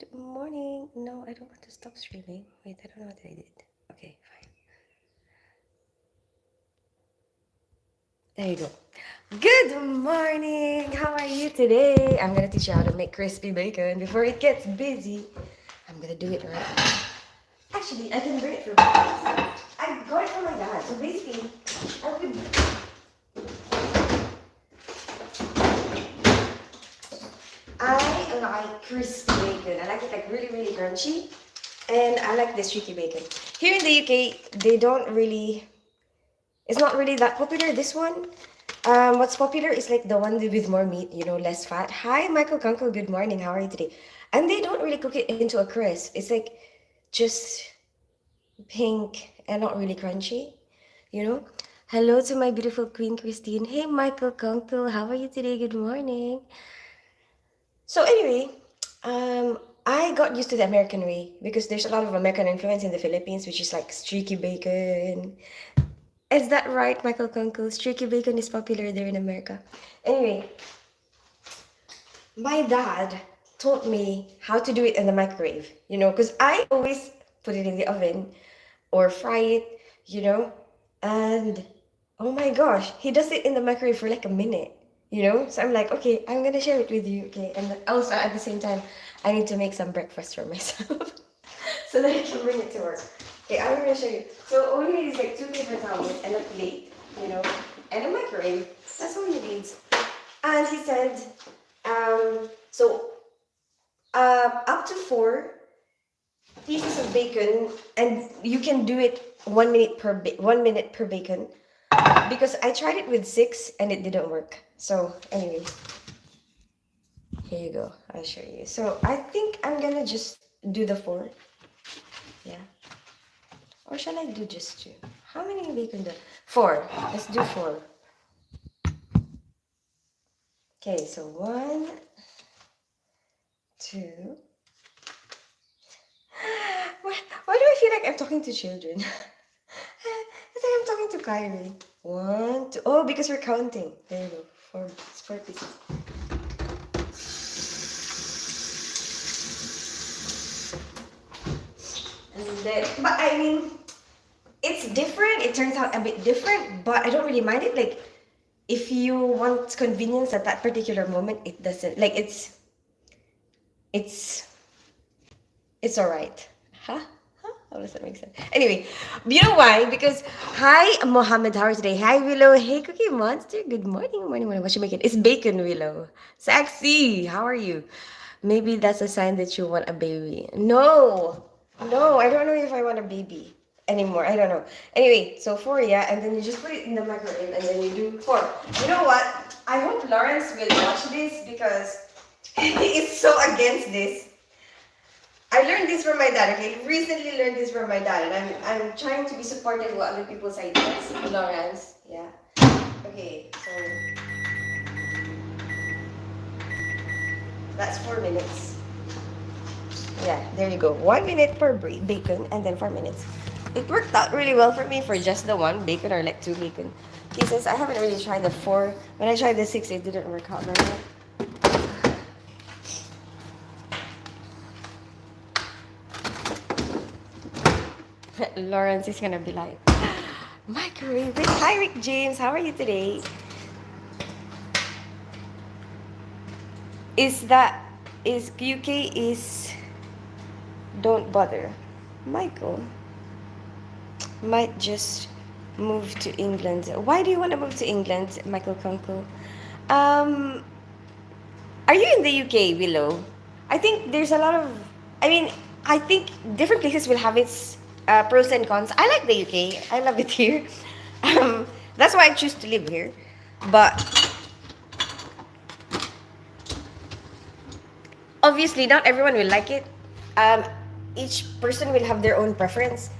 Good morning. No, I don't want to stop streaming. Wait, I don't know what I did. Okay, fine. There you go. Good morning. How are you today? I'm gonna teach you how to make crispy bacon before it gets busy. I'm gonna do it right now. Actually, I can bring it for breakfast. I got it from my dad. So basically, I would I like crispy bacon. I like it like really, really crunchy. And I like this streaky bacon. Here in the UK, they don't really, it's not really that popular, this one. What's popular is like the one with more meat, less fat. Hi, Michael Kunkel. Good morning. How are you today? And they don't really cook it into a crisp. It's like just pink and not really crunchy, you know? Hello to my beautiful Queen Christine. Hey, Michael Kunkel. How are you today? Good morning. So anyway, I got used to the American way because there's a lot of American influence in the Philippines, which is like streaky bacon. Is that right, Michael Kunkel? Streaky bacon is popular there in America. Anyway, my dad taught me how to do it in the microwave, because I always put it in the oven or fry it, you know, and oh my gosh, he does it in the microwave for like a minute. So I'm like, okay, I'm gonna share it with you, okay, and also at the same time, I need to make some breakfast for myself so that I can bring it to work. Okay, I'm gonna show you. So all you need is like two paper towels and a plate, and a microwave. That's all you need. And he said, so up to 4 pieces of bacon, and you can do it 1 minute 1 minute per bacon, because I tried it with 6 and it didn't work. So anyway, here you go. I'll show you. So I think I'm gonna just do the 4. Yeah. Or shall I do just 2? How many bacon do? 4. Let's do 4. Okay, so 1, 2. Why do I feel like I'm talking to children? It's like I'm talking to Kyrie. 1, 2. Oh, because we're counting. There you go. 4. It's 4 pieces. And then, but I mean, it's different. It turns out a bit different, but I don't really mind it. Like, if you want convenience at that particular moment, it doesn't. Like, it's all right. Huh? How does that make sense? Anyway, you know why? Because hi, Mohammed. How are you today? Hi, Willow. Hey, Cookie Monster. Good morning, morning, morning. What you making? It's bacon, Willow. Sexy. How are you? Maybe that's a sign that you want a baby. No, no, I don't know if I want a baby anymore. I don't know. Anyway, so 4, yeah, and then you just put it in the microwave, and then you do 4. You know what? I hope Lawrence will watch this because he is so against this. I learned this from my dad, okay? Recently learned this from my dad, and I'm trying to be supportive of other people's ideas. Lawrence, yeah. Okay, so that's 4 minutes. Yeah, there you go. 1 minute per bacon, and then 4 minutes. It worked out really well for me for just the 1 bacon or like 2 bacon pieces. I haven't really tried the 4. When I tried the 6, it didn't work out very well. Lawrence is gonna be like, microwave it. Hi, Rick James. How are you today? Is UK is don't bother. Michael might just move to England. Why do you want to move to England, Michael Kunkel? Um, are you in the UK, Willow? I think there's a lot of. I mean, I think different places will have its pros and cons. I like the UK. I love it here. That's why I choose to live here. But obviously, not everyone will like it. Um, each person will have their own preference.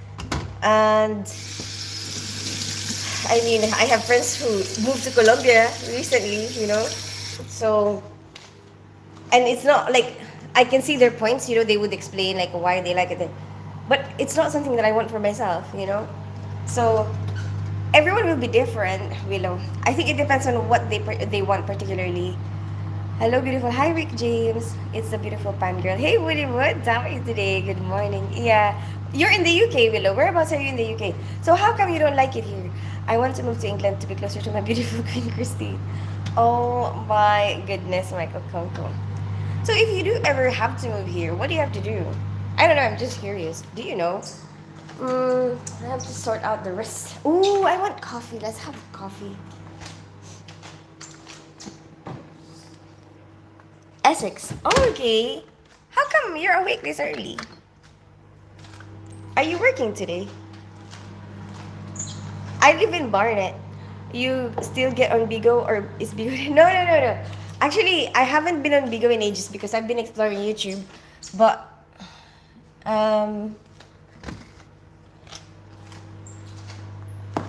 And I mean, I have friends who moved to Colombia recently. So, and it's not like I can see their points. They would explain like why they like it, but it's not something that I want for myself. So everyone will be different. I think it depends on what they want particularly. Hello, beautiful. Hi, Rick James. It's the beautiful pan girl. Hey, Woody Woods. How are you today? Good morning. Yeah, you're in the UK, Willow. Whereabouts are you in the UK? So how come you don't like it here? I want to move to England to be closer to my beautiful Queen Christy. Oh my goodness, Michael Coco. So if you do ever have to move here, what do you have to do? I don't know. I'm just curious. Do you know? I have to sort out the rest. Ooh, I want coffee. Let's have coffee. Essex. Oh, okay. How come you're awake this early? Are you working today? I live in Barnet. You still get on Bigo or is Bigo? No, no, no, no. Actually, I haven't been on Bigo in ages because I've been exploring YouTube. But um,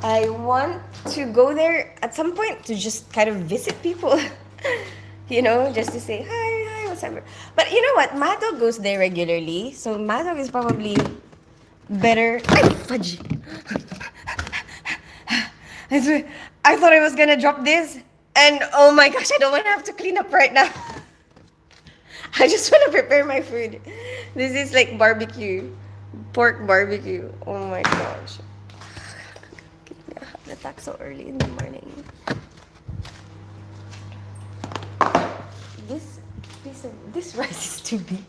I want to go there at some point to just kind of visit people. Just to say hi, whatever. But you know what? Madog goes there regularly, so Madog is probably better. Ay, fudge! I swear, I thought I was gonna drop this, and oh my gosh, I don't want to have to clean up right now. I just want to prepare my food. This is like barbecue, pork barbecue. Oh my gosh. I have the attack so early in the morning. This rice is too big.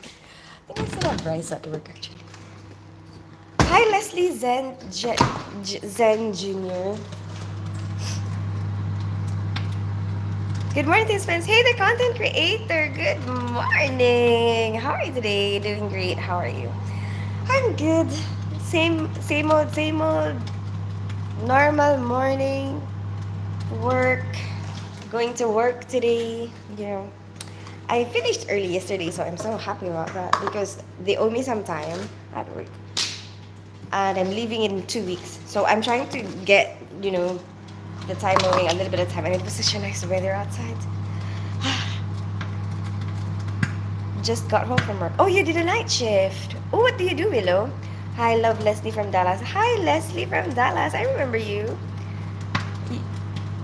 I think I still have rice at work actually. Hi Leslie Zen Jr. Good morning, things friends. Hey, the content creator. Good morning. How are you today? Doing great. How are you? I'm good. Same old, normal morning. Work. Going to work today. I finished early yesterday, so I'm so happy about that because they owe me some time at work. And I'm leaving in 2 weeks. So I'm trying to get, the time moving a little bit of time. And it was such a nice weather outside. Just got home from work. Oh, you did a night shift. Oh, what do you do, Willow? Hi, love Leslie from Dallas. Hi, Leslie from Dallas. I remember you.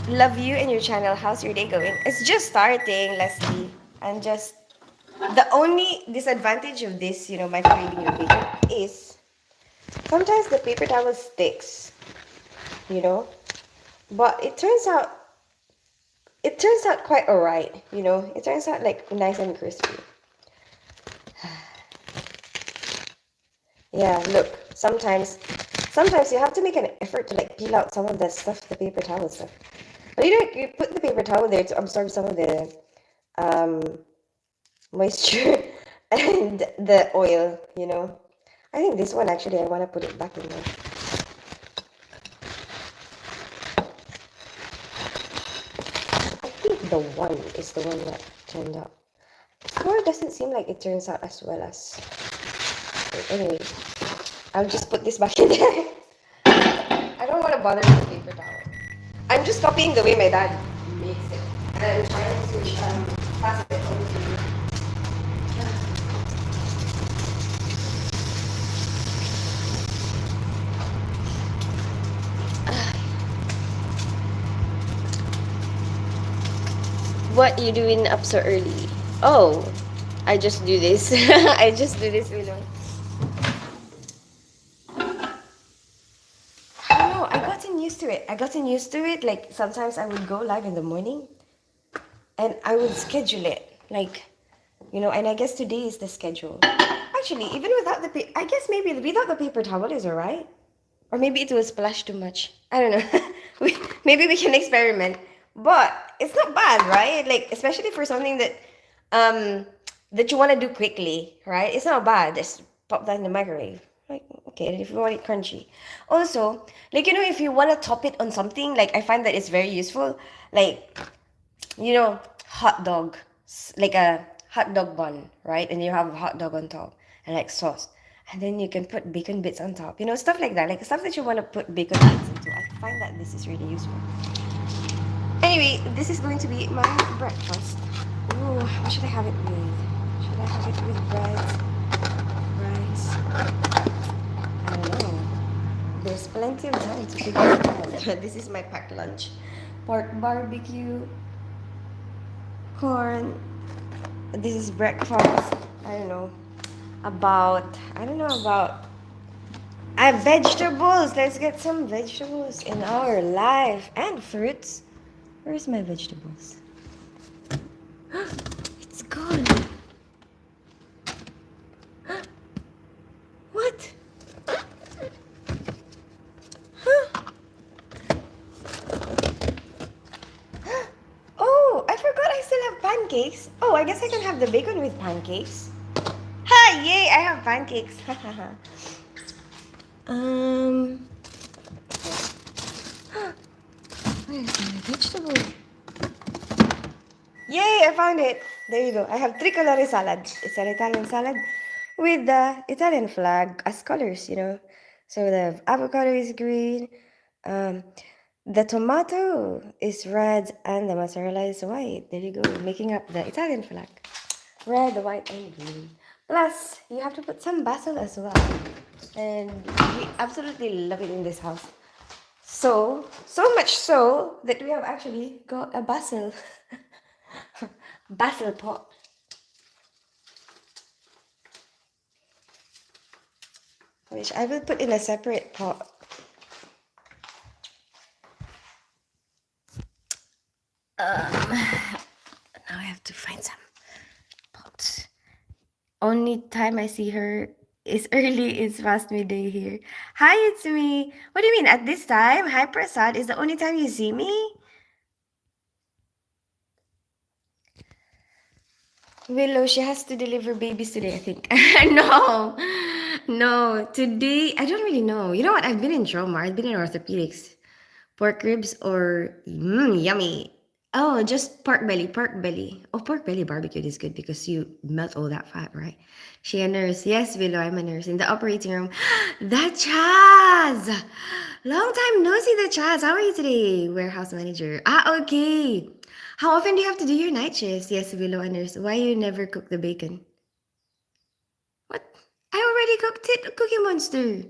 Love you and your channel. How's your day going? It's just starting, Leslie. And just the only disadvantage of this, microwaving your bacon is sometimes the paper towel sticks, but it turns out quite alright, it turns out like nice and crispy. Yeah, look, sometimes you have to make an effort to like peel out some of the stuff, the paper towel stuff. But you put the paper towel there to absorb some of the um moisture and the oil. I think this one actually I want to put it back in there. I think the one is the one that turned out. Four doesn't seem like it turns out as well as. But anyway, I'll just put this back in there. I don't want to bother with the paper towel. I'm just copying the way my dad makes it. And I'm trying to pass it on to you. What you doing up so early? Oh, I just do this. I just do this, Willow. I don't know. I gotten used to it. Like sometimes I would go live in the morning, and I would schedule it. Like, and I guess today is the schedule. Actually, even without I guess maybe without the paper towel is alright. Or maybe it will splash too much. I don't know. Maybe we can experiment. But it's not bad, right? Like, especially for something that you want to do quickly, right? It's not bad. Just pop that in the microwave. Like, okay, if you want it crunchy. Also, like, if you want to top it on something, like, I find that it's very useful. Like, hot dog. Like a hot dog bun, right? And you have a hot dog on top and like sauce. And then you can put bacon bits on top. Stuff like that. Like stuff that you want to put bacon bits into. I find that this is really useful. Anyway, this is going to be my breakfast. Ooh, what should I have it with? Should I have it with bread? Rice? I don't know. There's plenty of time to figure it out. This is my packed lunch. Pork barbecue, corn, This is breakfast. I don't know about. I don't know about. Vegetables. Let's get some vegetables in our life and fruits. Where's my vegetables? It's gone. What? Huh? Oh, I forgot I still have pancakes. Oh, I guess I can have the bacon with pancakes. Ha! Yay! I have pancakes. um. Where's my vegetable? Yay! I found it. There you go. I have tricolore salad. It's an Italian salad with the Italian flag as colors. So the avocado is green. Um, the tomato is red and the mozzarella is white. There you go, making up the Italian flag. Red, white, and green. Plus, you have to put some basil as well. And we absolutely love it in this house. So much so that we have actually got a basil basil pot. Which I will put in a separate pot. Now I have to find some pots. Only time I see her is early. It's past midday here. Hi, it's me. What do you mean at this time? Hi, Prasad. Is the only time you see me? Willow, she has to deliver babies today, I think. No, no. Today, I don't really know. You know what? I've been in trauma. I've been in orthopedics. Pork ribs or yummy. Oh, just pork belly, pork belly. Oh, pork belly barbecued is good because you melt all that fat, right? She a nurse. Yes, Willow, I'm a nurse. In the operating room. The Chaz! Long time no see the Chaz. How are you today? Warehouse manager. Ah, okay. How often do you have to do your night shifts? Yes, Willow, a nurse. Why you never cook the bacon? What? I already cooked it, Cookie Monster.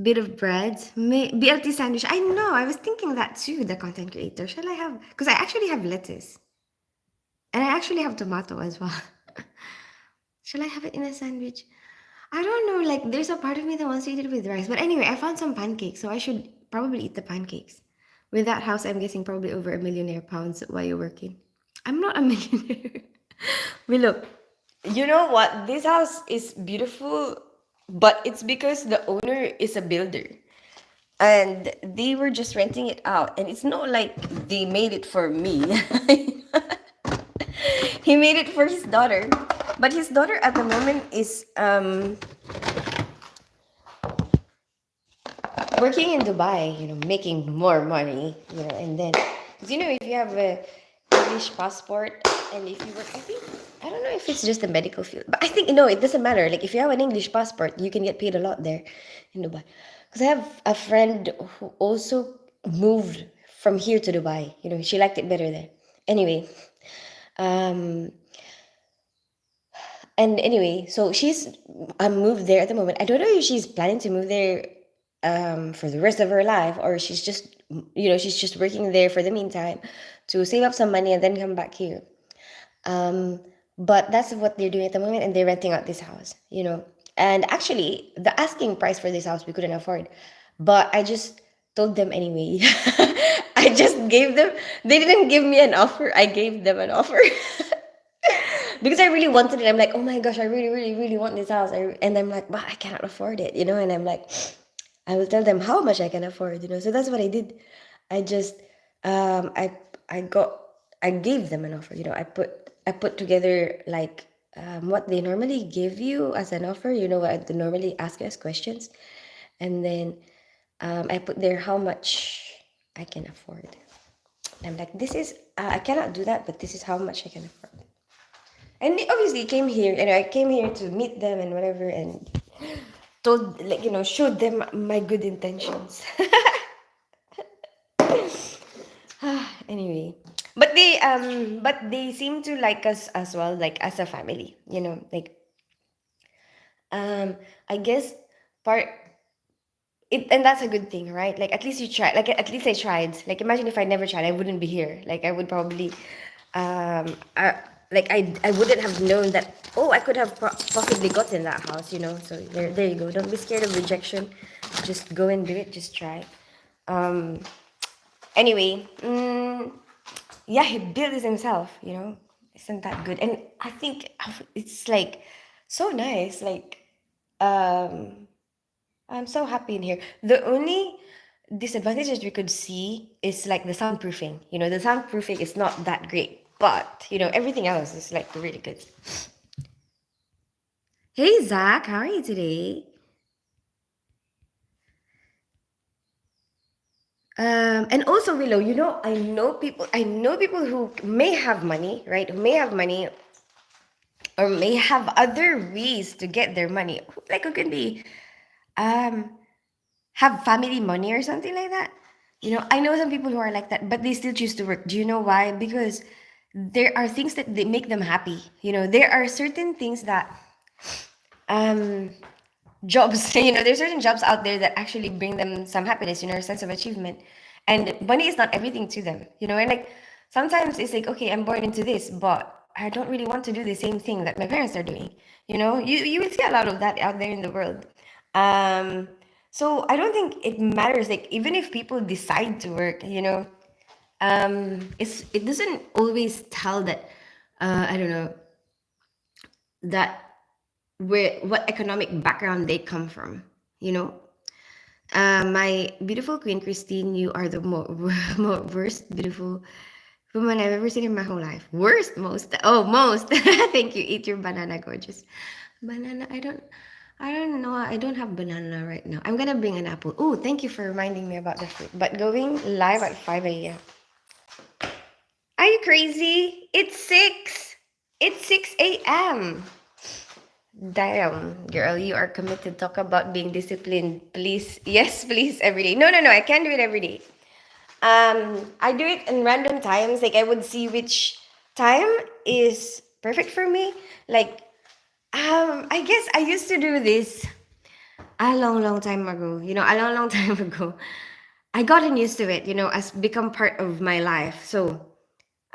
Bit of bread, BLT sandwich. I know. I was thinking that too. The content creator. Shall I have? Because I actually have lettuce, and I actually have tomato as well. Shall I have it in a sandwich? I don't know. Like, there's a part of me that wants to eat it with rice. But anyway, I found some pancakes, so I should probably eat the pancakes. With that house, I'm guessing probably over a millionaire pounds while you're working. I'm not a millionaire. Willow, you know what? This house is beautiful, but it's because the owner is a builder. And they were just renting it out, and it's not like they made it for me. He made it for his daughter, but his daughter at the moment is working in Dubai, making more money, and then 'cause, if you have a English passport and if you work, I don't know if it's just the medical field, but I think no, it doesn't matter. Like if you have an English passport, you can get paid a lot there in Dubai. Because I have a friend who also moved from here to Dubai. She liked it better there. Anyway, um, and anyway, so she's moved there at the moment. I don't know if she's planning to move there for the rest of her life, or she's just working there for the meantime to save up some money and then come back here. Um, but that's what they're doing at the moment, and they're renting out this house. And actually, the asking price for this house we couldn't afford, but I just told them anyway. I just gave them. They didn't give me an offer. I gave them an offer. Because I really wanted it. I'm like, oh my gosh, I really, really, really want this house. And I'm like, but I cannot afford it. And I'm like, I will tell them how much I can afford. So that's what I did. I just, I gave them an offer. I put together like what they normally give you as an offer. What they normally ask us questions, and then I put there how much I can afford. I'm like, this is I cannot do that, but this is how much I can afford. And they obviously came here, and I came here to meet them and whatever, and told, like, showed them my good intentions. Anyway, but they seem to like us as well, like as a family, like I guess part it, and that's a good thing, right? Like at least you tried. Like at least I tried. Like imagine if I never tried, I wouldn't be here. Like I would probably, um, I like I wouldn't have known that, oh, I could have possibly gotten that house, you know. So there you go. Don't be scared of rejection. Just go and do it. Just try. Um. Anyway, yeah, he built it himself. You know, isn't that good? And I think it's like so nice. Like, um, I'm so happy in here. The only disadvantages we could see is like the soundproofing. You know, the soundproofing is not that great, but you know, everything else is like really good. Hey Zach, how are you today? And also Willow, you know, I know people who may have money, right? Who may have money or may have other ways to get their money. Like who can be um have family money or something like that. You know, I know some people who are like that, but they still choose to work. Do you know why? Because there are things that they make them happy. You know, there are certain things that um jobs, you know, there's certain jobs out there that actually bring them some happiness, you know, a sense of achievement. And money is not everything to them, you know, and like sometimes it's like, okay, I'm born into this, but I don't really want to do the same thing that my parents are doing. You know, you will see a lot of that out there in the world. Um, so I don't think it matters. Like even if people decide to work, you know, it doesn't always tell that I don't know that where what economic background they come from, you know. My beautiful Queen Christine, you are the worst beautiful woman I've ever seen in my whole life. Worst, most. Oh, most. Thank you. Eat your banana, gorgeous. Banana. I don't know. I don't have banana right now. I'm gonna bring an apple. Oh, thank you for reminding me about the fruit. But going live at 5 a.m. Are you crazy? It's 6. It's 6 a.m. Damn, girl, you are committed. Talk about being disciplined. Please. Yes, please, every day. No, no, no. I can't do it every day. I do it in random times. Like I would see which time is perfect for me. Like, I guess I used to do this a long, long time ago. You know, a long, long time ago. I gotten used to it, you know, as become part of my life. So,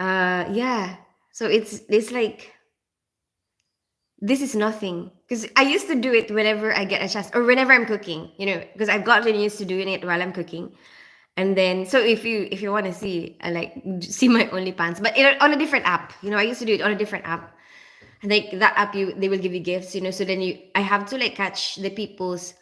yeah. So it's like this is nothing because I used to do it whenever I get a chance or whenever I'm cooking, you know, because I've gotten used to doing it while I'm cooking. And then, so if you want to see, like see my OnlyFans, but on a different app, you know, I used to do it on a different app. And like that app, they will give you gifts, you know. So then I have to like catch the people's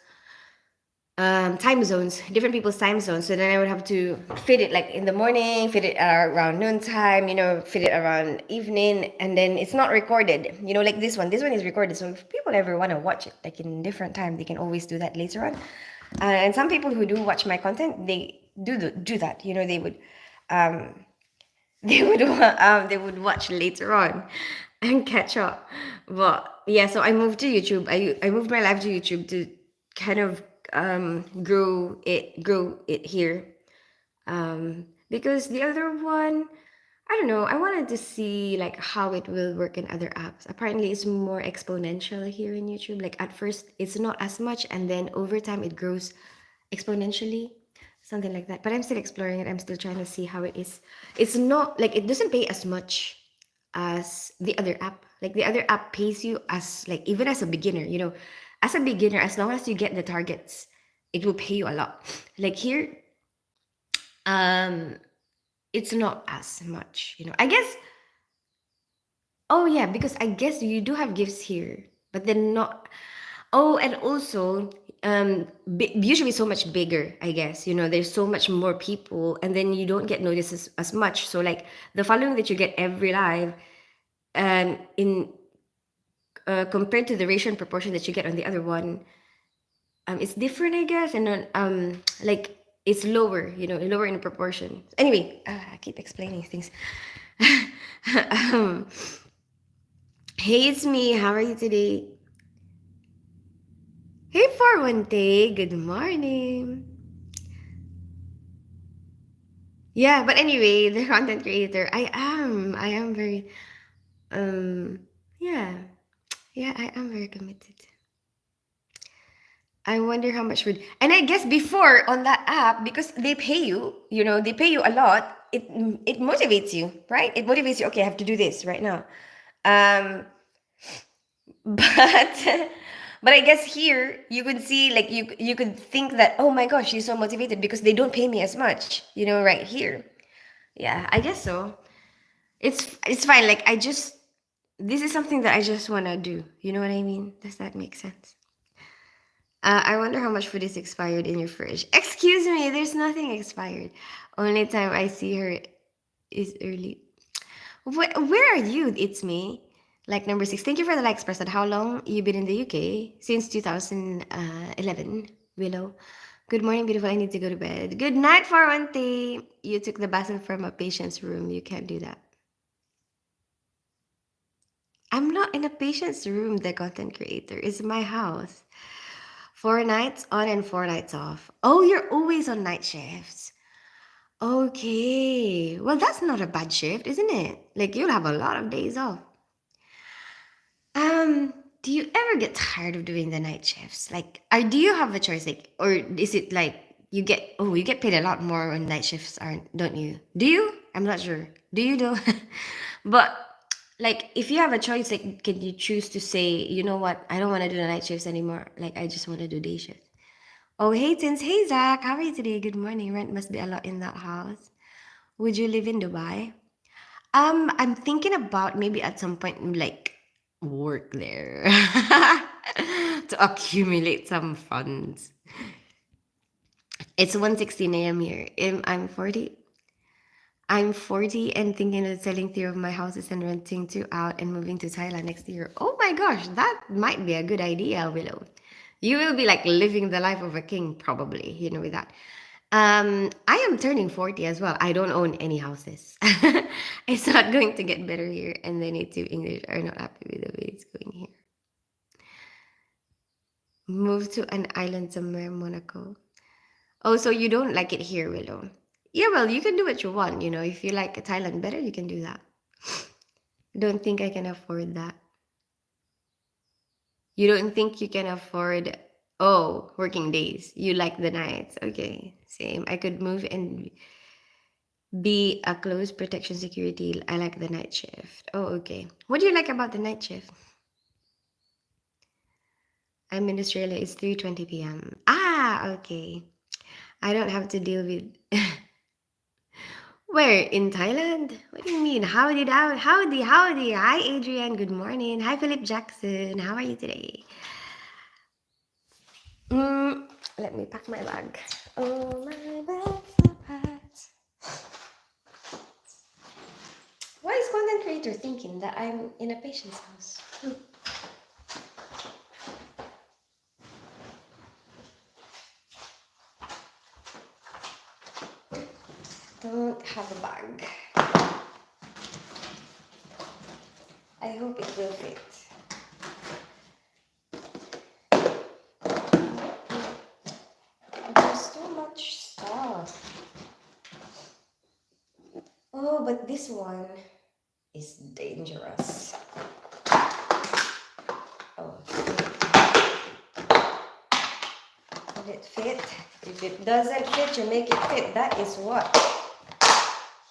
time zones, different people's time zones. So then I would have to fit it like in the morning, fit it around noontime, you know, fit it around evening, and then it's not recorded, you know, like this one. This one is recorded, so if people ever want to watch it like in different time, they can always do that later on. And some people who do watch my content, they do that, you know. They would um they would watch later on and catch up. But yeah, so I moved to YouTube. I moved my life to YouTube to kind of grow it here. Because the other one, I don't know, I wanted to see like how it will work in other apps. Apparently it's more exponential here in YouTube. Like at first it's not as much, and then over time it grows exponentially, something like that. But I'm still exploring it. I'm still trying to see how it is. It's not like it doesn't pay as much as the other app. Like the other app pays you as like even as a beginner, you know, as a beginner, as long as you get the targets, it will pay you a lot. Like here, um, it's not as much, you know. I guess. Oh yeah, because I guess you do have gifts here, but then not. Oh, and also, usually so much bigger, I guess. You know, there's so much more people, and then you don't get noticed as much. So, like, the following that you get every live, in compared to the ratio and proportion that you get on the other one, it's different, I guess. And then, like, it's lower, you know, lower in proportion. Anyway, I keep explaining things. um, hey, it's me. How are you today? Hey, Farwante, good morning. Yeah, but anyway, the content creator, I am very, um, yeah, yeah, I am very committed. I wonder how much would, and I guess before on that app, because they pay you, you know, they pay you a lot, it motivates you, right? It motivates you, okay, I have to do this right now. Um, but but I guess here you could see, like, you could think that, oh my gosh, she's so motivated because they don't pay me as much, right here. Yeah, I guess so. It's fine. Like, this is something that I just want to do. You know what I mean? Does that make sense? I wonder how much food is expired in your fridge. Excuse me, there's nothing expired. Only time I see her is early. Where are you? It's me. Like number 6. Thank you for the likes, person. How long you been in the UK? Since 2011. Willow. Good morning, beautiful. I need to go to bed. Good night, Farwante. You took the bathroom from a patient's room. You can't do that. I'm not in a patient's room, the content creator. It's my house. 4 nights on and 4 nights off. Oh, you're always on night shifts. Okay. Well, that's not a bad shift, isn't it? Like, you'll have a lot of days off. Um, do you ever get tired of doing the night shifts? Like, do you have a choice? Like, or is it like you get paid a lot more on night shifts, aren't don't you? Do you? I'm not sure. Do you though? But like, if you have a choice, like, can you choose to say, you know what, I don't want to do the night shifts anymore. Like, I just want to do day shifts. Oh, hey, Tins. Hey, Zach. How are you today? Good morning. Rent must be a lot in that house. Would you live in Dubai? I'm thinking about maybe at some point, like, work there to accumulate some funds. It's 1:16 a.m. here. I'm 40. I'm 40 and thinking of selling 3 of my houses and renting 2 out and moving to Thailand next year. Oh my gosh, that might be a good idea, Willow. You will be like living the life of a king, probably, with that. I am turning 40 as well. I don't own any houses. It's not going to get better here, and the native English are not happy with the way it's going here. Move to an island somewhere, Monaco. Oh, so you don't like it here, Willow? Yeah, well, you can do what you want. If you like Thailand better, you can do that. Don't think I can afford that. You don't think you can afford, working days. You like the nights. Okay, same. I could move and be a close protection security. I like the night shift. Oh, okay. What do you like about the night shift? I'm in Australia. It's 3:20 p.m. Ah, okay. I don't have to deal with. Where? In Thailand? What do you mean? Howdy, howdy, howdy. Hi, Adrian. Good morning. Hi, Philip Jackson. How are you today? Let me pack my bag. Oh, my bags are packed. Why is content creator thinking that I'm in a patient's house? Don't have a bag. I hope it will fit. There's so much stuff. Oh, but this one is dangerous. Oh, did it fit? If it doesn't fit, you make it fit. That is what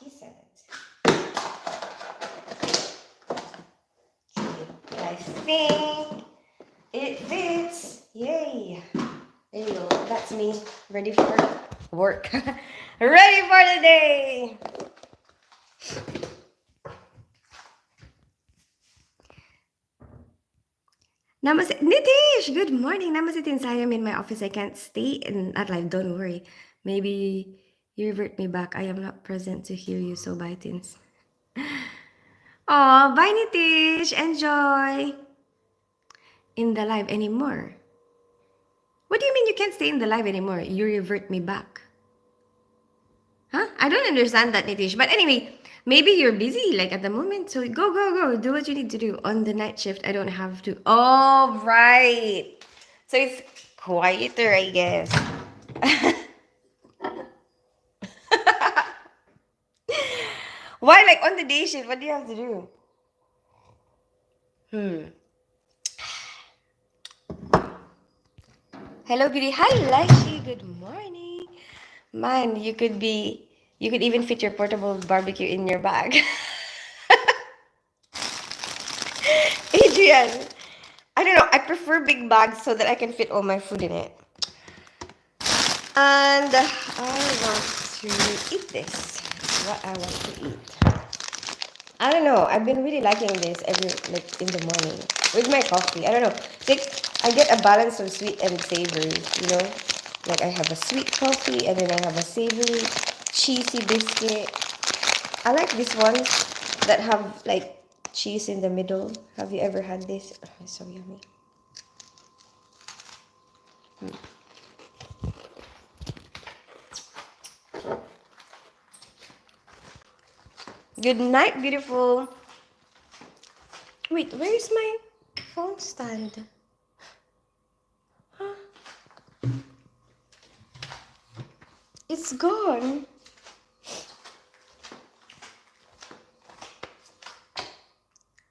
he said. Okay, I think it fits. Yay! There you go. That's me, ready for work. Ready for the day. Namaste, Nitish. Good morning. Namaste, Tinsay. I'm in my office. I can't stay in at live. Don't worry. Maybe you revert me back. I am not present to hear you. So bye, Tins. Oh, bye, Nitish. Enjoy. In the live anymore. What do you mean you can't stay in the live anymore? You revert me back. Huh? I don't understand that, Nitish. But anyway, maybe you're busy like at the moment. So go. Do what you need to do. On the night shift, I don't have to. Oh, right. So it's quieter, I guess. Why? Like on the day shift, what do you have to do? Hello, beauty. Hi, Lashi. Good morning. Man, you could even fit your portable barbecue in your bag. Adrian. I don't know. I prefer big bags so that I can fit all my food in it. And I want to eat this. What I want to eat. I don't know. I've been really liking this every like in the morning with my coffee. I don't know. Like I get a balance of sweet and savory. You know, like I have a sweet coffee and then I have a savory, cheesy biscuit. I like these ones that have like cheese in the middle. Have you ever had this? Oh, it's so yummy. Good night, beautiful. Wait, where is my phone stand? Huh? It's gone.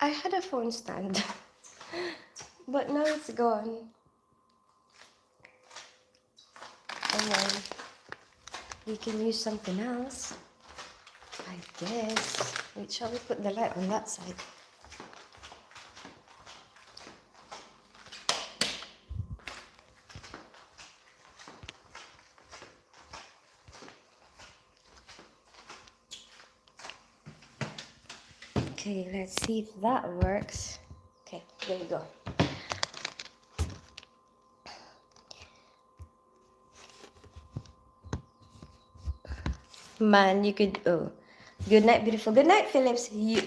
I had a phone stand, but now it's gone. And then we can use something else, I guess. Wait, shall we put the light on that side? Okay, let's see if that works. Okay, there you go. Man, you could. Oh, good night, beautiful. Good night, Phillips. Do you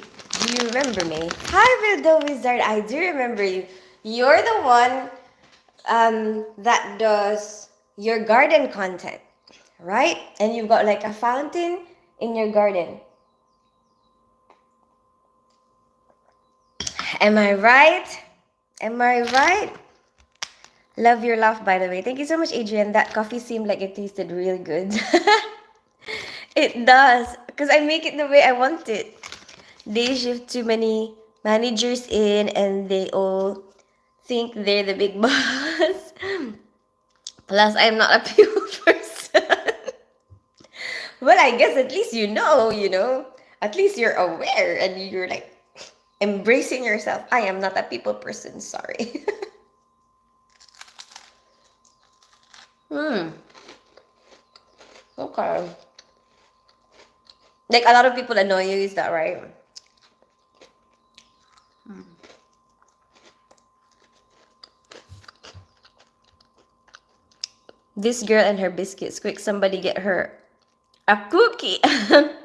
remember me? Hi, Wildo Wizard. I do remember you. You're the one that does your garden content, right? And you've got like a fountain in your garden. Am I right? Am I right? Love your laugh, by the way. Thank you so much, Adrian. That coffee seemed like it tasted really good. It does, because I make it the way I want it. They shift too many managers in and they all think they're the big boss. Plus, I'm not a people person. Well, I guess at least you know. At least you're aware and you're like embracing yourself. I am not a people person, sorry. Okay. Like a lot of people annoy you, is that right? This girl and her biscuits. Quick, somebody get her a cookie. The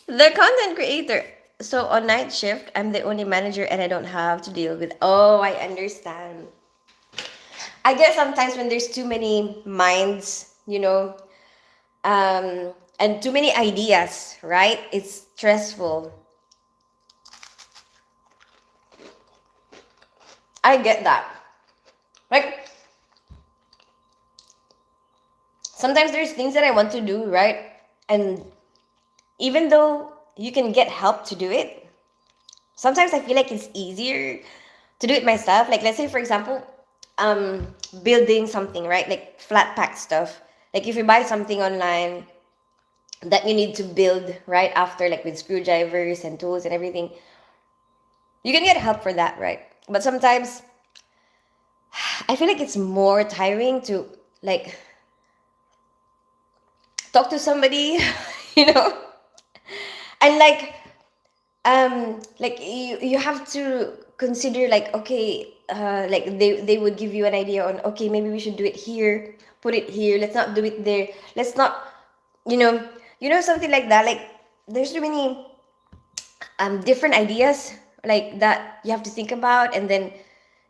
content creator. So on night shift, I'm the only manager and I don't have to deal with. Oh, I understand. I guess sometimes when there's too many minds, and too many ideas, right? It's stressful. I get that. Like sometimes there's things that I want to do, right? And even though you can get help to do it, sometimes I feel like it's easier to do it myself. Like let's say for example, building something, right? Like flat pack stuff. Like if you buy something online that you need to build right after, like with screwdrivers and tools and everything, you can get help for that, right? But sometimes I feel like it's more tiring to like talk to somebody, you know, and like you have to consider like okay, like they would give you an idea on okay maybe we should do it here, put it here, let's not do it there, let's not, you know, something like that. Like there's too many different ideas like that you have to think about, and then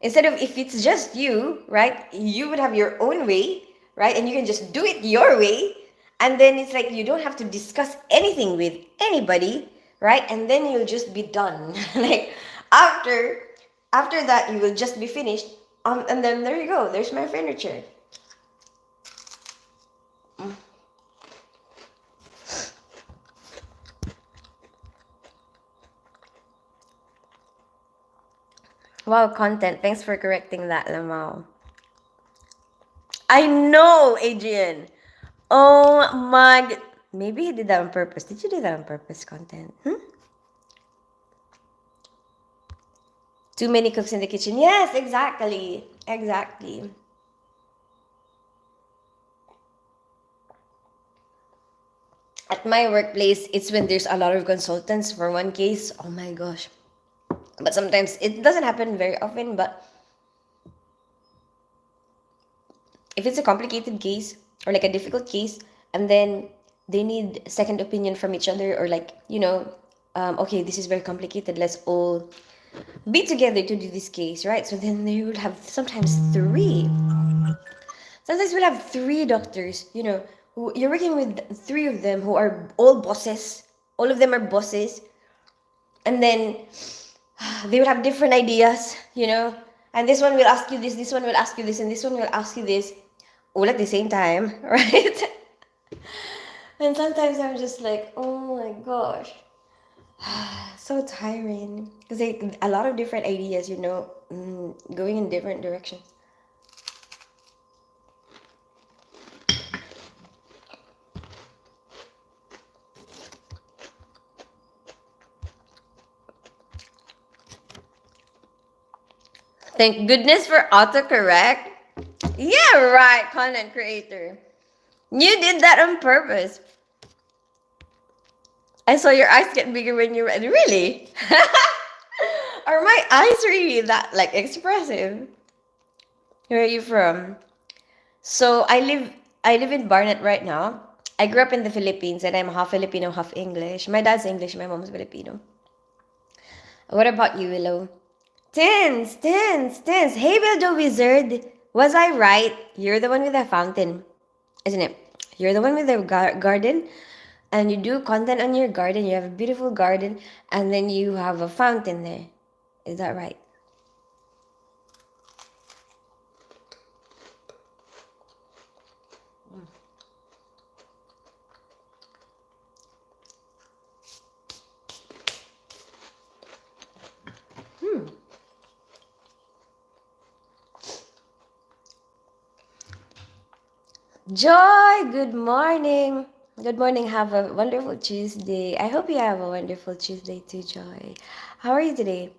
instead of if it's just you, right, you would have your own way, right, and you can just do it your way, and then it's like you don't have to discuss anything with anybody, right, and then you'll just be done. Like after that you will just be finished, and then there you go, there's my furniture. Wow, content, thanks for correcting that, Lamau. I know, Adrian. Oh my maybe he did that on purpose. Did you do that on purpose, content? Too many cooks in the kitchen. Yes, exactly. Exactly. At my workplace, it's when there's a lot of consultants for one case. Oh my gosh. But sometimes it doesn't happen very often, but if it's a complicated case or like a difficult case, and then they need second opinion from each other, or like, okay, this is very complicated, let's all be together to do this case, right? So then they will have sometimes three. Sometimes we'll have three doctors, who you're working with three of them who are all bosses. All of them are bosses. And then they will have different ideas. And this one will ask you this one will ask you this, and this one will ask you this, all at the same time, right? And sometimes I'm just like, oh my gosh, so tiring. Because like, a lot of different ideas, going in different directions. Thank goodness for autocorrect. Yeah, right, content creator. You did that on purpose. I saw your eyes get bigger when you read. Really? Are my eyes really that like expressive? Where are you from? So I live in Barnett right now. I grew up in the Philippines and I'm half Filipino, half English. My dad's English, my mom's Filipino. What about you, Willow? Tins, Tins, Tins. Hey, Bill the Wizard. Was I right? You're the one with the fountain, isn't it? You're the one with the garden, and you do content on your garden. You have a beautiful garden, and then you have a fountain there. Is that right? Joy, good morning. Good morning. Have a wonderful Tuesday. I hope you have a wonderful Tuesday too, Joy. How are you today?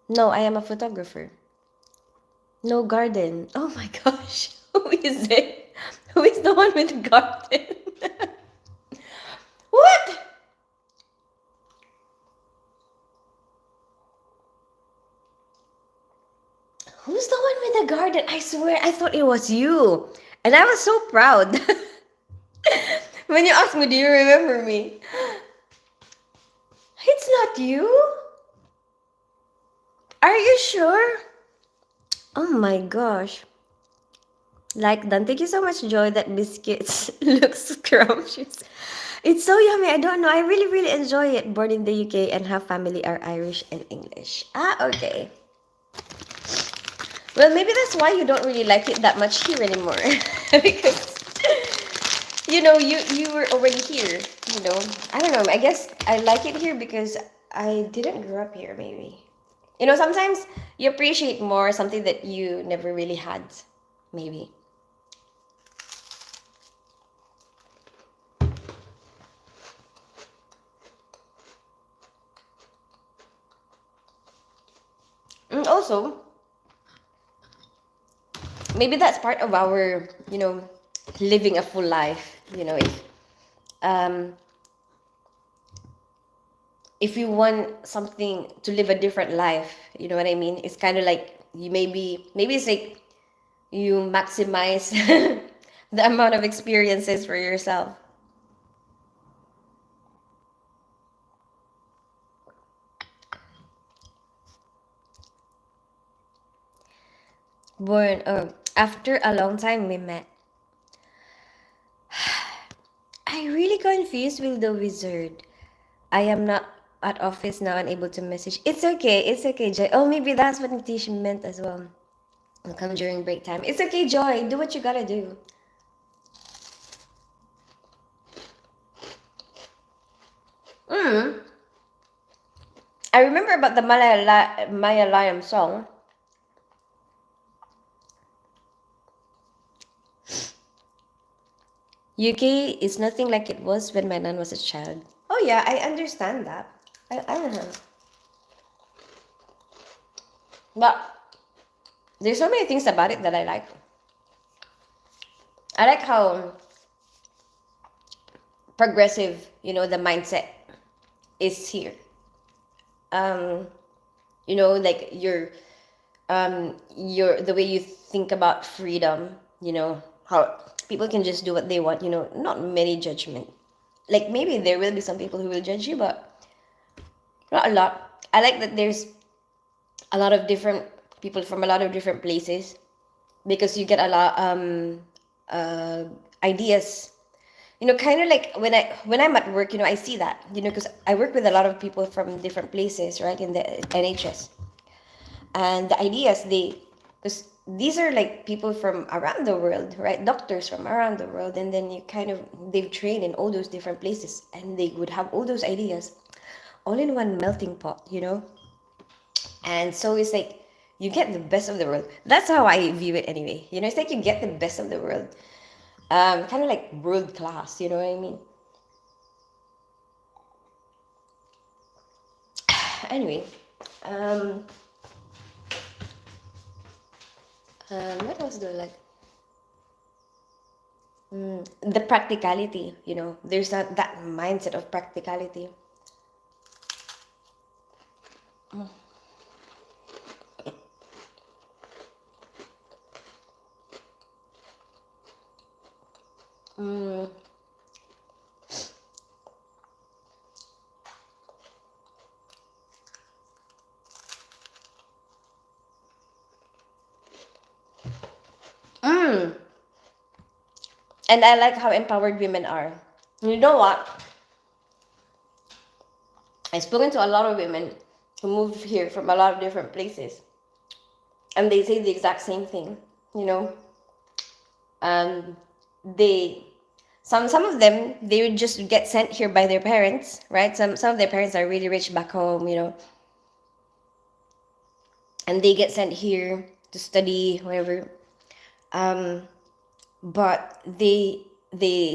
No, I am a photographer. No garden. Oh my gosh. Who is it? Who is the one with the garden? What? Who's the one with the garden? I swear I thought it was you. And I was so proud. When you asked me, do you remember me? It's not you. Are you sure? Oh my gosh. Like done. Thank you so much, Joy. That biscuits looks scrumptious. It's so yummy. I don't know. I really, really enjoy it. Born in the UK and half family are Irish and English. Ah, okay. Well, maybe that's why you don't really like it that much here anymore. Because you were already here. I don't know. I guess I like it here because I didn't grow up here. Maybe. Sometimes you appreciate more something that you never really had. Maybe. And also, maybe that's part of our, living a full life. Um, if you want something to live a different life, you know what I mean? It's kind of like you maybe it's like you maximize the amount of experiences for yourself. Born after a long time we met. I really confused with the wizard. I am not at office now, unable to message. It's okay. It's okay, Joy. Oh, maybe that's what Nitish meant as well. I'll come during break time. It's okay, Joy. Do what you gotta do. Mm. I remember about the Malayalam song. UK is nothing like it was when my nan was a child. Oh yeah, I understand that. I don't know. But there's so many things about it that I like. I like how progressive, the mindset is here. Um, like your the way you think about freedom, how people can just do what they want, not many judgment. Like maybe there will be some people who will judge you, but not a lot. I like that there's a lot of different people from a lot of different places because you get a lot uh ideas, kind of like when I'm at work, I see that, because I work with a lot of people from different places, right, in the NHS. And the ideas they because these are like people from around the world, right, doctors from around the world, and then you kind of they've trained in all those different places and they would have all those ideas all in one melting pot, and so it's like you get the best of the world. That's how I view it anyway. It's like you get the best of the world, kind of like world class, you know what I mean? Anyway, um what else do I like? The practicality, there's that mindset of practicality. mm, mm. And I like how empowered women are. You know what, I've spoken to a lot of women who moved here from a lot of different places, and they say the exact same thing, you know um they some of them, they would just get sent here by their parents, right? Some of their parents are really rich back home, and they get sent here to study whatever. um but they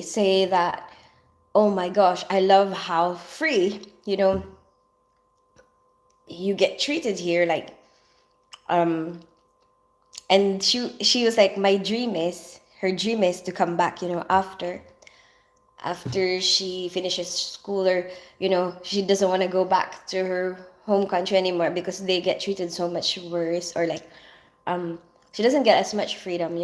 say that, oh my gosh, I love how free, you get treated here, like, um and she was like, my dream is her dream is to come back, after she finishes school, or she doesn't want to go back to her home country anymore because they get treated so much worse, or like, um she doesn't get as much freedom,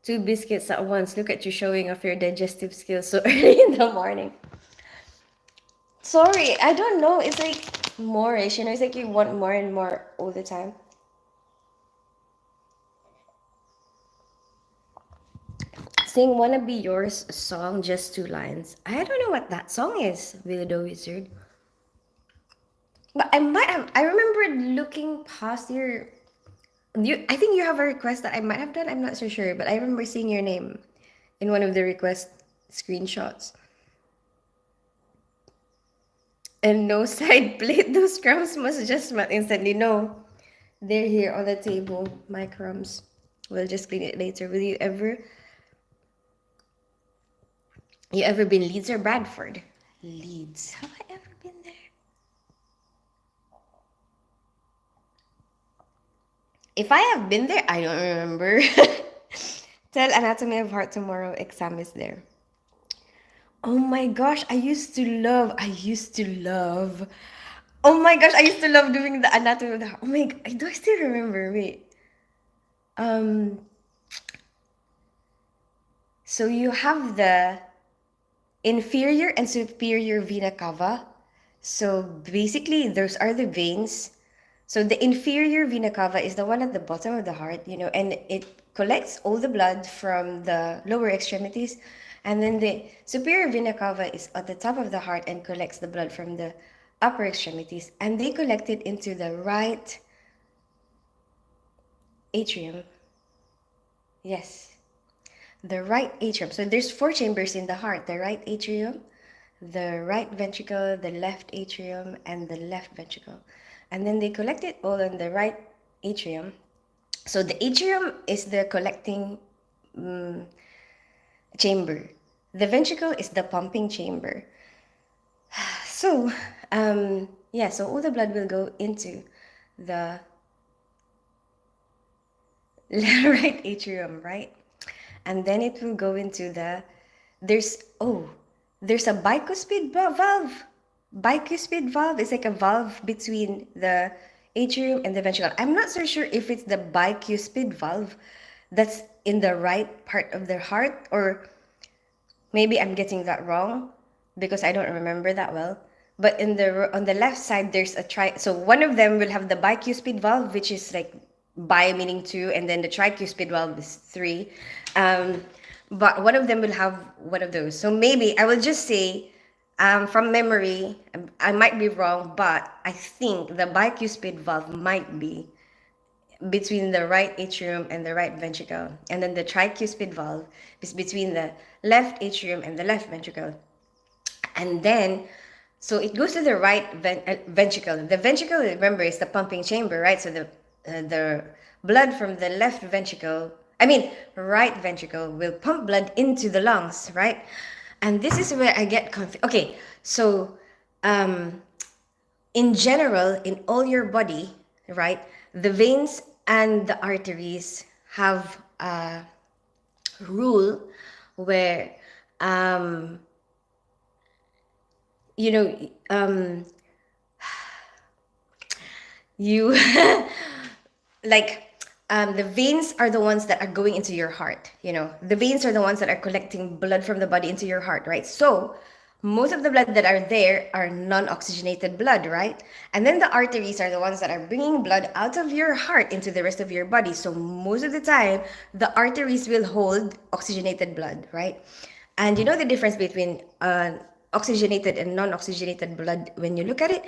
two biscuits at once. Look at you showing off your digestive skills so early in the morning. Sorry, I don't know. It's like more-ish, it's like you want more and more all the time. Sing Wanna Be Yours song, just two lines. I don't know what that song is, Willie the Wizard. But I remember looking past I think you have a request that I might have done. I'm not so sure, but I remember seeing your name in one of the request screenshots. And no side plate. Those crumbs must just melt instantly. No, they're here on the table. My crumbs. We'll just clean it later. Will you ever been Leeds or Bradford? Leeds. Have I ever been there? If I have been there, I don't remember. Tell Anatomy of Heart tomorrow. Exam is there. Oh my gosh, I used to love. Oh my gosh, I used to love doing the Anatomy of the Heart. Oh my, do I still remember? Wait. Um, so you have the inferior and superior vena cava. So basically, those are the veins. So the inferior vena cava is the one at the bottom of the heart, and it collects all the blood from the lower extremities. And then the superior vena cava is at the top of the heart and collects the blood from the upper extremities. And they collect it into the right atrium. Yes, the right atrium. So there's four chambers in the heart: the right atrium, the right ventricle, the left atrium, and the left ventricle. And then they collect it all in the right atrium. So the atrium is the collecting chamber. The ventricle is the pumping chamber. So, yeah, so all the blood will go into the right atrium, right? And then it will go into there's a bicuspid valve. Bicuspid valve is like a valve between the atrium and the ventricle. I'm not so sure if it's the bicuspid valve that's in the right part of the heart, or maybe I'm getting that wrong because I don't remember that well. But on the left side, there's a so one of them will have the bicuspid valve, which is like bi meaning two, and then the tricuspid valve is three. But one of them will have one of those. So maybe I will just say, from memory, I might be wrong, but I think the bicuspid valve might be between the right atrium and the right ventricle, and then the tricuspid valve is between the left atrium and the left ventricle. And then so it goes to the right ventricle. The ventricle, remember, is the pumping chamber, right? So the blood from the right ventricle will pump blood into the lungs, right? And this is where I get confused. Okay, so in general, in all your body, right, the veins and the arteries have a rule where you know, you like the veins are the ones that are going into your heart. The veins are the ones that are collecting blood from the body into your heart, right? So most of the blood that are there are non-oxygenated blood, right? And then the arteries are the ones that are bringing blood out of your heart into the rest of your body. So most of the time, the arteries will hold oxygenated blood, right? And you know the difference between oxygenated and non-oxygenated blood, when you look at it,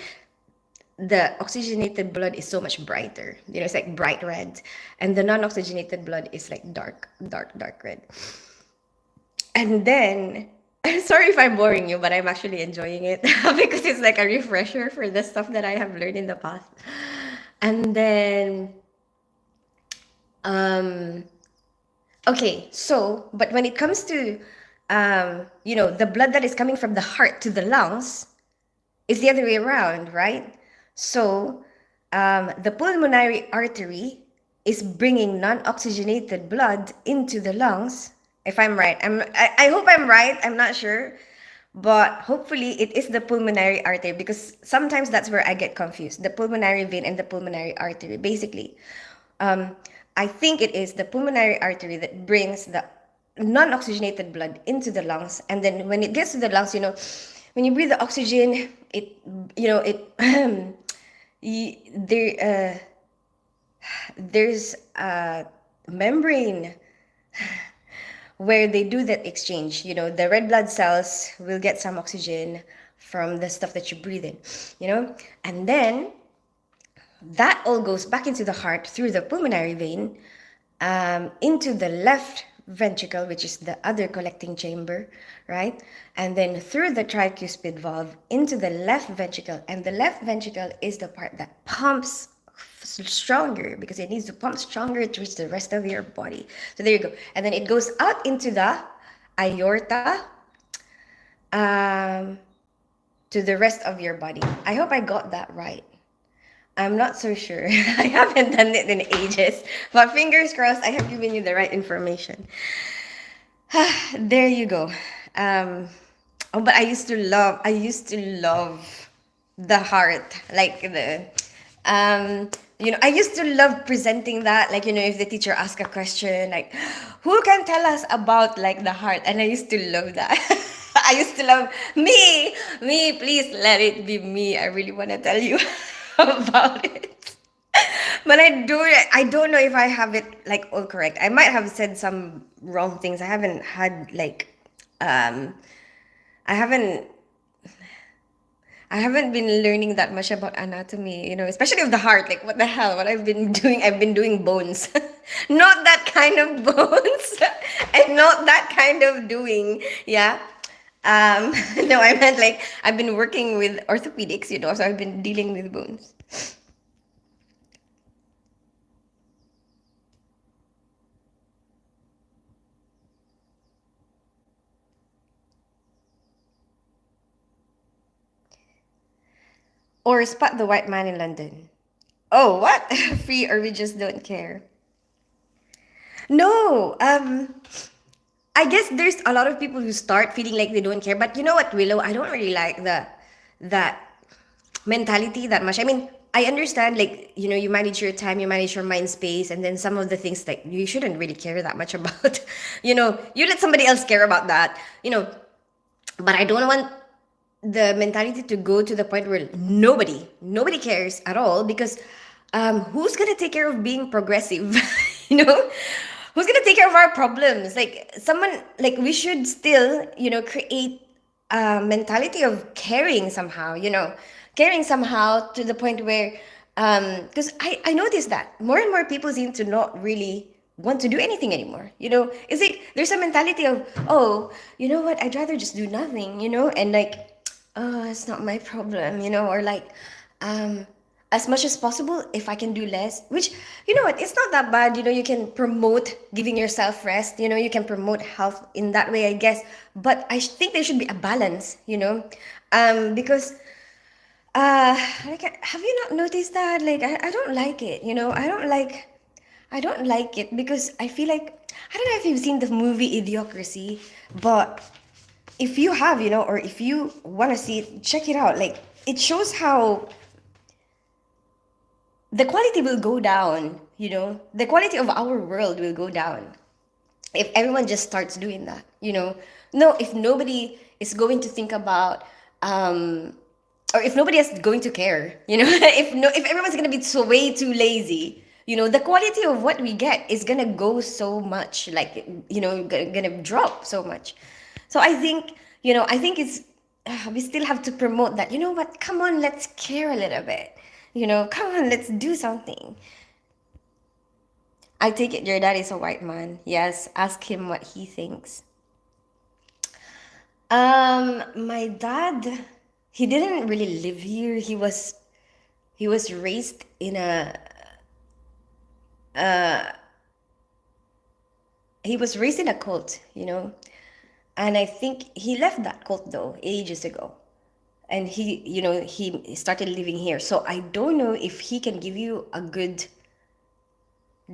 the oxygenated blood is so much brighter. It's like bright red. And the non-oxygenated blood is like dark red. And then, sorry if I'm boring you, but I'm actually enjoying it because it's like a refresher for the stuff that I have learned in the past. And then, okay, so, but when it comes to, the blood that is coming from the heart to the lungs is the other way around, right? So the pulmonary artery is bringing non-oxygenated blood into the lungs. If I'm right, I hope I'm right. I'm not sure, but hopefully it is the pulmonary artery, because sometimes that's where I get confused. The pulmonary vein and the pulmonary artery. Basically, I think it is the pulmonary artery that brings the non-oxygenated blood into the lungs, and then when it gets to the lungs, when you breathe the oxygen, there's a membrane where they do that exchange. The red blood cells will get some oxygen from the stuff that you breathe in, and then that all goes back into the heart through the pulmonary vein, into the left ventricle, which is the other collecting chamber, right? And then through the tricuspid valve into the left ventricle. And the left ventricle is the part that pumps stronger, because it needs to pump stronger to reach the rest of your body. So there you go. And then it goes out into the aorta, to the rest of your body. I hope I got that right. I'm not so sure. I haven't done it in ages, but fingers crossed I have given you the right information. There you go. But I used to love the heart, like I used to love presenting that, like, if the teacher asks a question, like, who can tell us about like the heart? And I used to love that. I used to love me, please let it be me. I really want to tell you about it. But I don't know if I have it like all correct. I might have said some wrong things. I haven't had like I haven't been learning that much about anatomy, especially of the heart. Like, what the hell? What I've been doing? I've been doing bones. Not that kind of bones. And not that kind of doing. Yeah. No, I meant like I've been working with orthopedics, so I've been dealing with bones. Or spot the white man in London. Oh, what? Free or we just don't care? No, I guess there's a lot of people who start feeling like they don't care. But you know what, Willow? I don't really like that mentality that much. I mean, I understand, like, you manage your time, you manage your mind space, and then some of the things that you shouldn't really care that much about. You let somebody else care about that. But I don't want the mentality to go to the point where nobody cares at all, because who's gonna take care of being progressive? you know who's gonna take care of our problems? Like, someone, like, we should still create a mentality of caring somehow, caring somehow to the point where, because I noticed that more and more people seem to not really want to do anything anymore. It's like there's a mentality of, oh, you know what, I'd rather just do nothing, and like, oh, it's not my problem, or like, um as much as possible, if I can do less, which, you know what, it's not that bad. You can promote giving yourself rest, you can promote health in that way, I guess. But I think there should be a balance, because like, have you not noticed that? Like, I don't like it, I don't like it, because I feel like, I don't know if you've seen the movie Idiocracy, but if you have, or if you want to see it, check it out. Like, it shows how the quality will go down, the quality of our world will go down if everyone just starts doing that, no, if nobody is going to think about, or if nobody is going to care, if everyone's gonna be so way too lazy, the quality of what we get is gonna go so much, like, gonna drop so much. So I think it's, we still have to promote that. You know what, come on, let's care a little bit, come on, let's do something. I take it your dad is a white man. Yes, ask him what he thinks. My dad, he didn't really live here. He was raised in a he was raised in a cult, and I think he left that cult though ages ago. And he started living here. So I don't know if he can give you a good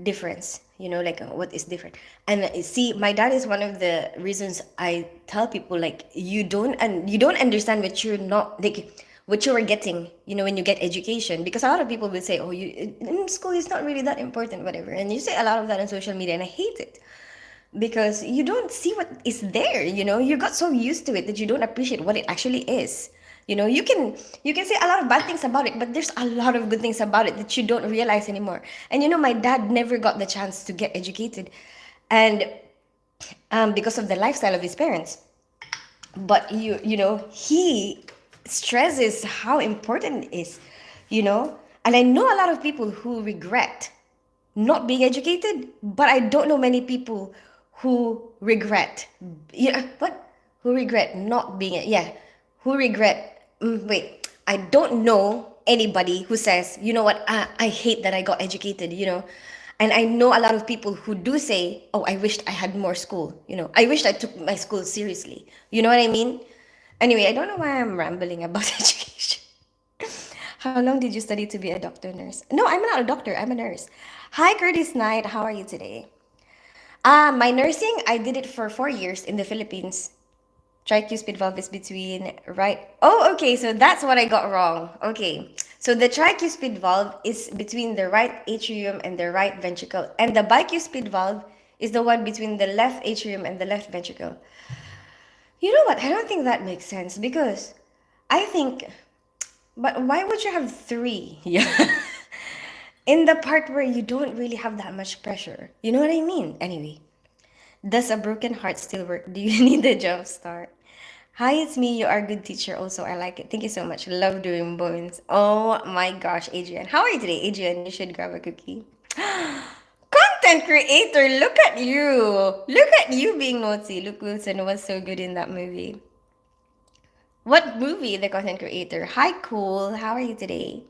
difference, like, what is different. And see, my dad is one of the reasons I tell people, like, you don't understand what you're not, like, what you are getting, when you get education. Because a lot of people will say, oh, school is not really that important, whatever, and you say a lot of that on social media, and I hate it, because you don't see what is there. You got so used to it that you don't appreciate what it actually is. You can say a lot of bad things about it, but there's a lot of good things about it that you don't realize anymore. And my dad never got the chance to get educated, and because of the lifestyle of his parents. But he stresses how important it is, and I know a lot of people who regret not being educated, but I don't know many people who regret, what, who regret not being, yeah, who regret, wait, I don't know anybody who says, you know what, I hate that I got educated, and I know a lot of people who do say, oh, I wished I had more school, I wished I took my school seriously, you know what I mean? Anyway, I don't know why I'm rambling about education. How long did you study to be a doctor, nurse? No, I'm not a doctor, I'm a nurse. Hi, Curtis Knight, how are you today? My nursing, I did it for 4 years in the Philippines. Tricuspid valve is between right. Oh, okay, so that's what I got wrong. Okay, so the tricuspid valve is between the right atrium and the right ventricle, and the bicuspid valve is the one between the left atrium and the left ventricle. You know what? I don't think that makes sense, because I think, but why would you have three? Yeah. In the part where you don't really have that much pressure. You know what I mean? Anyway, does a broken heart still work? Do you need a jump start? Hi, it's me. You are a good teacher. Also, I like it. Thank you so much. Love doing bones. Oh my gosh, Adrian. How are you today, Adrian? You should grab a cookie. Content creator, look at you. Look at you being naughty. Luke Wilson was so good in that movie. What movie? The content creator. Hi, cool. How are you today?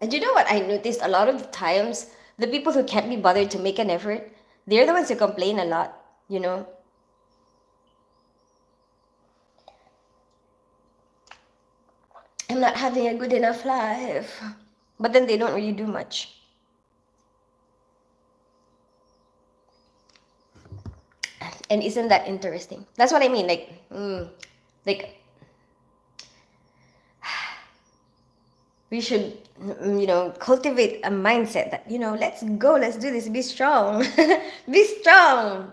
And you know what I noticed a lot of the times? The people who can't be bothered to make an effort, they're the ones who complain a lot, you know? I'm not having a good enough life. But then they don't really do much. And isn't that interesting? That's what I mean. Like we should, cultivate a mindset that, let's go, let's do this, be strong. Be strong.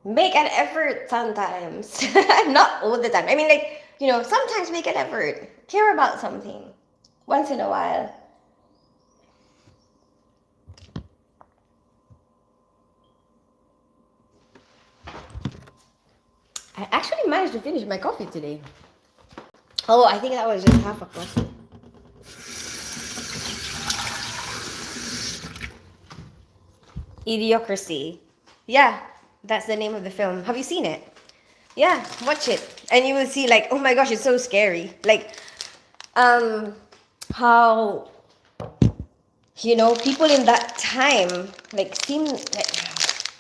Make an effort sometimes. Not all the time. I mean, like, sometimes make an effort. Care about something once in a while. I actually managed to finish my coffee today. Oh, I think that was just half a coffee. Idiocracy. Yeah, that's the name of the film. Have you seen it? Yeah, watch it. And you will see, like, oh my gosh, it's so scary. Like, how, people in that time, like, seem like,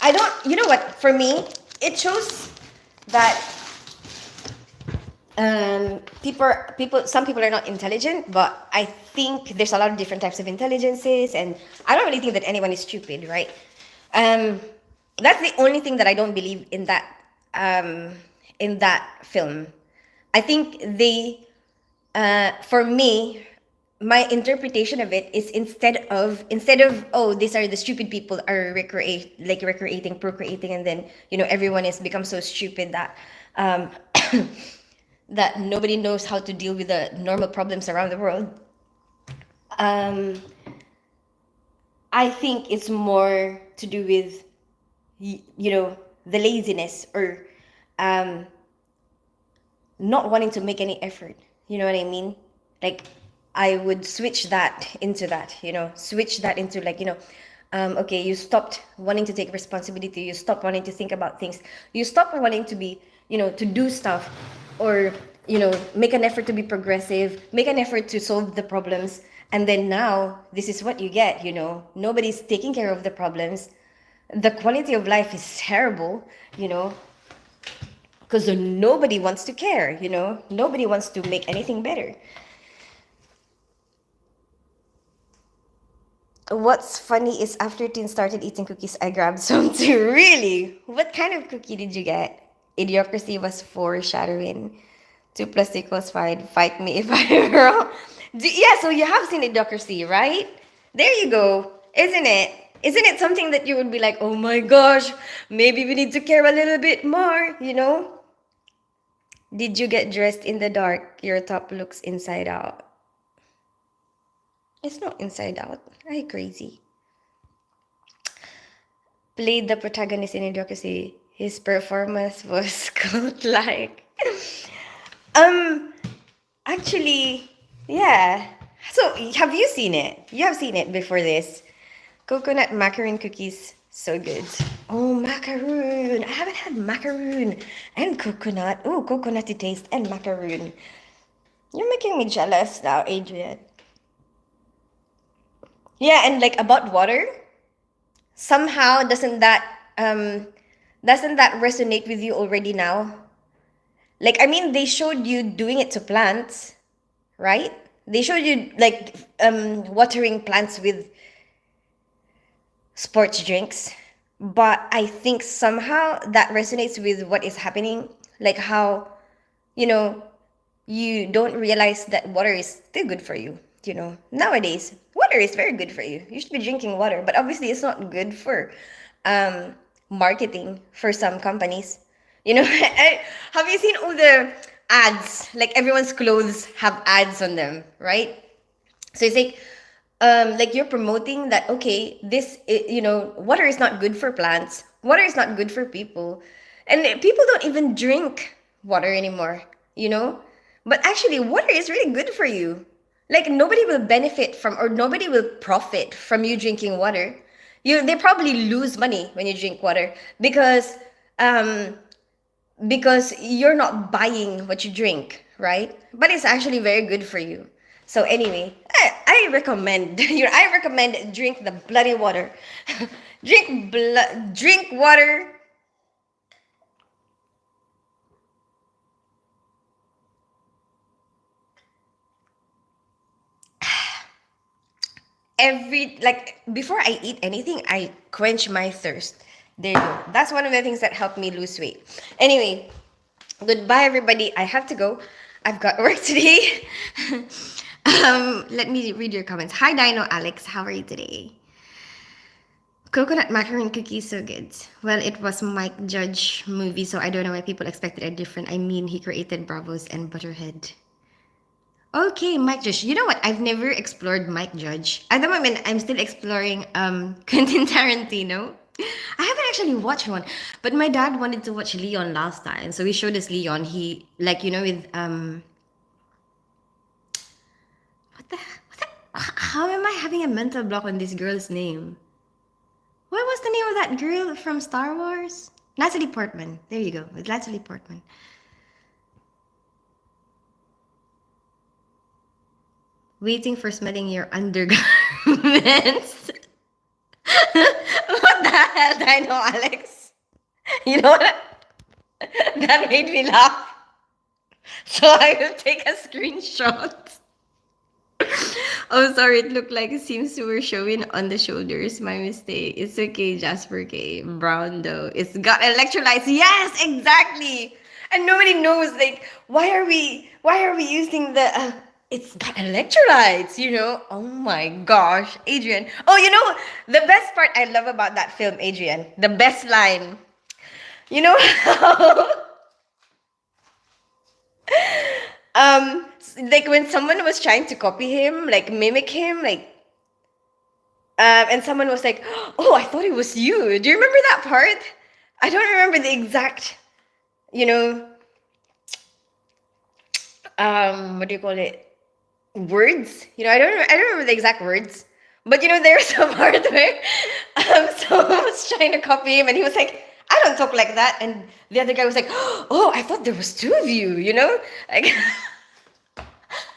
I don't, you know what, for me, it shows that some people are not intelligent, but I think there's a lot of different types of intelligences, and I don't really think that anyone is stupid, right? um that's the only thing that I don't believe um in that film. I think for me, my interpretation of it is, instead of, oh, these are the stupid people are recreating, procreating, and then everyone has become so stupid that um that nobody knows how to deal with the normal problems around the world. um I think it's more to do with the laziness, or um not wanting to make any effort. You know what I mean? Like, I would switch that into that, switch that into, like, okay, you stopped wanting to take responsibility, you stopped wanting to think about things, you stopped wanting to be, to do stuff, or, make an effort to be progressive, make an effort to solve the problems. And then now, this is what you get, nobody's taking care of the problems. The quality of life is terrible, because nobody wants to care, nobody wants to make anything better. What's funny is, after Tin started eating cookies, I grabbed some too. Really? What kind of cookie did you get? Idiocracy was foreshadowing. 2 plus equals 5. Fight me if I'm wrong. Yeah, so you have seen Idiocracy, right? There you go. Isn't it? Isn't it something that you would be like, oh my gosh, maybe we need to care a little bit more? Did you get dressed in the dark? Your top looks inside out. It's not inside out. Are you crazy? Played the protagonist in Idiocracy. His performance was cult-like. um, Actually, yeah. So, have you seen it? You have seen it before this. Coconut macaroon cookies, so good. Oh, macaroon. I haven't had macaroon and coconut. Oh, coconutty taste and macaroon. You're making me jealous now, Adrian. Yeah, and like, about water, somehow doesn't that resonate with you already now? Like, I mean, they showed you doing it to plants, right? They showed you, like, watering plants with sports drinks. But I think somehow that resonates with what is happening. Like, how, you know, you don't realize that water is still good for you. Nowadays, water is very good for you. You should be drinking water, but obviously, it's not good for um, marketing for some companies. Have you seen all the ads? Like, everyone's clothes have ads on them, right? So it's like you're promoting that, okay, water is not good for plants, water is not good for people, and people don't even drink water anymore. But actually, water is really good for you. Like nobody will benefit from or nobody will profit from you drinking water. They probably lose money when you drink water um because you're not buying what you drink, right? But it's actually very good for you. So anyway, I recommend I recommend drink the bloody water. Drink water. Before I eat anything, I quench my thirst. There you go. That's one of the things that helped me lose weight. Anyway, goodbye everybody. I have to go. I've got work today. Let me read your comments. Hi Dino Alex, how are you today? Coconut macaron cookies so good. Well, it was Mike Judge movie, so I don't know why people expected it different. I mean, he created Bravos and Butterhead. Okay, Mike Judge. You know what? I've never explored Mike Judge. At the moment, I'm still exploring Quentin Tarantino. I haven't actually watched one, but my dad wanted to watch Leon last time, so he showed us Leon. He like with what the how am I having a mental block on this girl's name? What was the name of that girl from Star Wars? Natalie Portman. There you go, with Natalie Portman. Waiting for smelling your undergarments. What the hell, Dino Alex? You know what? That made me laugh. So I will take a screenshot. Oh, sorry. It looked like seams were showing on the shoulders. My mistake. It's okay, Jasper K. Brown though. It's got electrolytes. Yes, exactly. And nobody knows. Like, why are we using the? It's got electrolytes. Oh my gosh, Adrian. Oh, the best part I love about that film, Adrian. The best line. You know how like when someone was trying to copy him, like mimic him, and someone was like, "Oh, I thought it was you." Do you remember that part? I don't remember the exact, you know, what do you call it? Words. I don't remember the exact words. But there's a part where someone was trying to copy him, and he was like, "I don't talk like that," and the other guy was like, "Oh, I thought there was two of you." Like.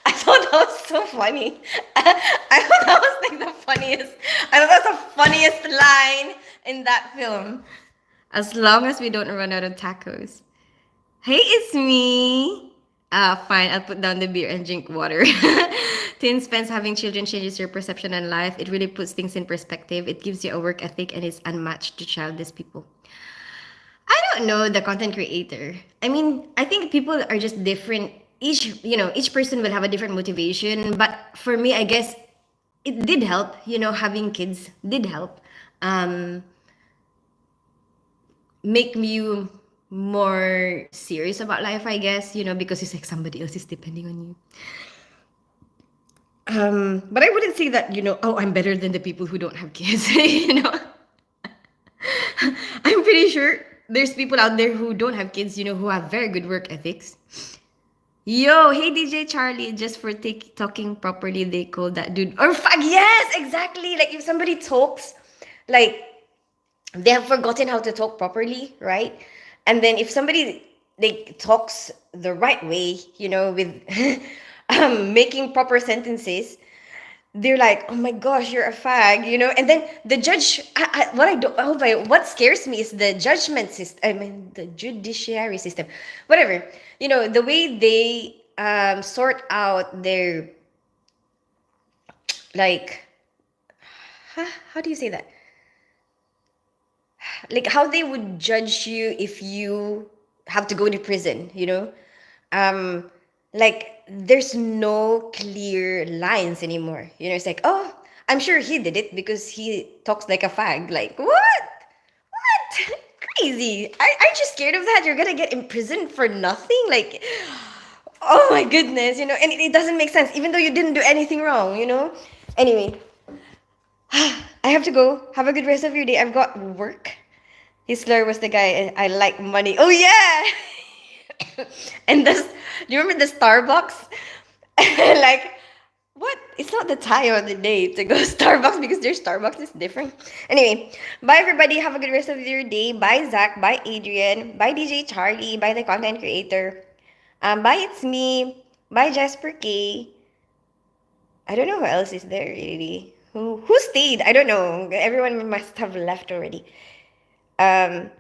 I thought that was so funny. I thought that was like the funniest. I thought that was the funniest line in that film. As long as we don't run out of tacos. Hey, it's me. Fine. I'll put down the beer and drink water. Tin Spence, having children changes your perception on life. It really puts things in perspective. It gives you a work ethic and is unmatched to childless people. I don't know the content creator. I mean, I think people are just different. Each person will have a different motivation. But for me, I guess it did help. Having kids did help. Make you more serious about life, I guess. Because it's like somebody else is depending on you. But I wouldn't say that. Oh, I'm better than the people who don't have kids. I'm pretty sure there's people out there who don't have kids, who have very good work ethics. Yo, hey DJ Charlie, just for talking properly, they call that dude or fuck. Yes, exactly. Like if somebody talks, like they have forgotten how to talk properly, right? And then if somebody like talks the right way, with making proper sentences, they're like, "Oh my gosh, you're a fag," And then the judge, what scares me is the judgment system. I mean, the judiciary system, whatever. The way they sort out their like, how do you say that? Like how they would judge you if you have to go to prison. Like there's no clear lines anymore. It's like, oh, I'm sure he did it because he talks like a fag. Like what? Crazy. Aren't you scared of that? You're gonna get imprisoned for nothing? Like, oh my goodness, and it doesn't make sense, even though you didn't do anything wrong. Anyway, I have to go. Have a good rest of your day. I've got work. Hitler was the guy. I like money. Oh yeah. And do you remember the Starbucks? Like What? It's not the time of the day to go Starbucks because their Starbucks is different. Anyway, bye everybody. Have a good rest of your day. Bye Zach. Bye Adrian. Bye DJ Charlie. Bye the content creator. Bye it's me. Bye Jasper K. I don't know who else is there really. Who stayed? I don't know. Everyone must have left already. Um.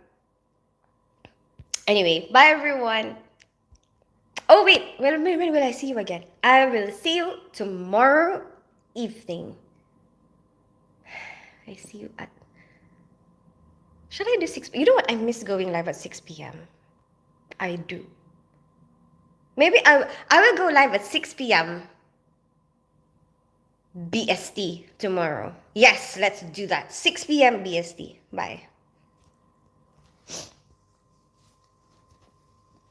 Anyway, bye everyone. Oh wait, when will I see you again? I will see you tomorrow evening. I see you at. Should I do 6? You know what? I miss going live at 6 p.m. I do. Maybe I will go live at 6 p.m. BST tomorrow. Yes, let's do that. 6 p.m. BST. Bye.